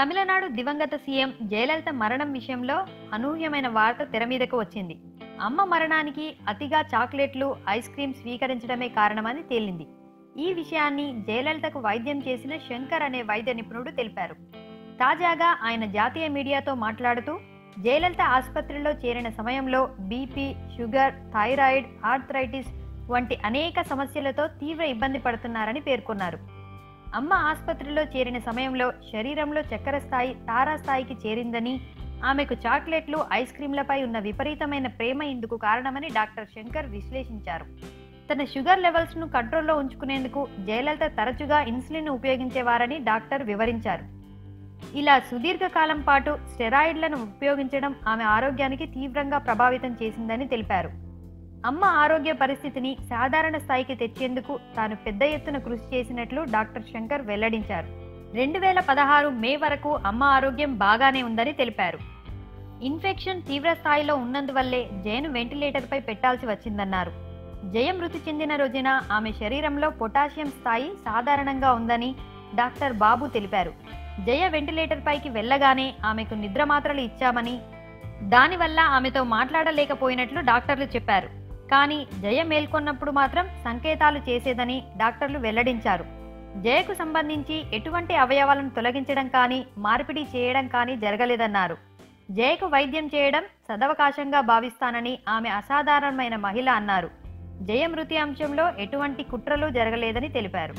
తమిళనాడు దివంగత సీఎం జయలలిత మరణం విషయంలో అనూహ్యమైన వార్త తెర మీదకు వచ్చింది. అమ్మ మరణానికి అతిగా చాక్లెట్లు, ఐస్ క్రీమ్ స్వీకరించడమే కారణమని తేలింది. ఈ విషయాన్ని జయలలితకు వైద్యం చేసిన శంకర్ అనే వైద్య నిపుణుడు తెలిపారు. తాజాగా ఆయన జాతీయ మీడియాతో మాట్లాడుతూ, జయలలిత ఆసుపత్రిలో చేరిన సమయంలో బీపీ, షుగర్, థైరాయిడ్, ఆర్థరైటిస్ వంటి అనేక సమస్యలతో తీవ్ర ఇబ్బంది పడుతున్నారని పేర్కొన్నారు. అమ్మ ఆసుపత్రిలో చేరిన సమయంలో శరీరంలో చక్కెర స్థాయి తారాస్థాయికి చేరిందని, ఆమెకు చాక్లెట్లు, ఐస్ క్రీంలపై ఉన్న విపరీతమైన ప్రేమ ఇందుకు కారణమని డాక్టర్ శంకర్ విశ్లేషించారు. తన షుగర్ లెవెల్స్ ను కంట్రోల్లో ఉంచుకునేందుకు జయలలిత తరచుగా ఇన్సులిన్ ఉపయోగించేవారని డాక్టర్ వివరించారు. ఇలా సుదీర్ఘకాలం పాటు స్టెరాయిడ్లను ఉపయోగించడం ఆమె ఆరోగ్యానికి తీవ్రంగా ప్రభావితం చేసిందని తెలిపారు. అమ్మ ఆరోగ్య పరిస్థితిని సాధారణ స్థాయికి తెచ్చేందుకు తాను పెద్ద ఎత్తున కృషి చేసినట్లు డాక్టర్ శంకర్ వెల్లడించారు. 2016 మే వరకు అమ్మ ఆరోగ్యం బాగానే ఉందని తెలిపారు. ఇన్ఫెక్షన్ తీవ్ర స్థాయిలో ఉన్నందువల్లే జయను వెంటిలేటర్పై పెట్టాల్సి వచ్చిందన్నారు. జయ మృతి చెందిన రోజున ఆమె శరీరంలో పొటాషియం స్థాయి సాధారణంగా ఉందని డాక్టర్ బాబు తెలిపారు. జయ వెంటిలేటర్ పైకి వెళ్లగానే ఆమెకు నిద్ర మాత్రలు ఇచ్చామని, దానివల్ల ఆమెతో మాట్లాడలేకపోయినట్లు డాక్టర్లు చెప్పారు. కానీ జయ మేల్కొన్నప్పుడు మాత్రం సంకేతాలు చేసేదని డాక్టర్లు వెల్లడించారు. జయకు సంబంధించి ఎటువంటి అవయవాలను తొలగించడం కానీ, మార్పిడి చేయడం కానీ జరగలేదన్నారు. జయకు వైద్యం చేయడం సదవకాశంగా భావిస్తానని ఆమె అసాధారణమైన మహిళ అన్నారు. జయ మృతి అంశంలో ఎటువంటి కుట్రలు జరగలేదని తెలిపారు.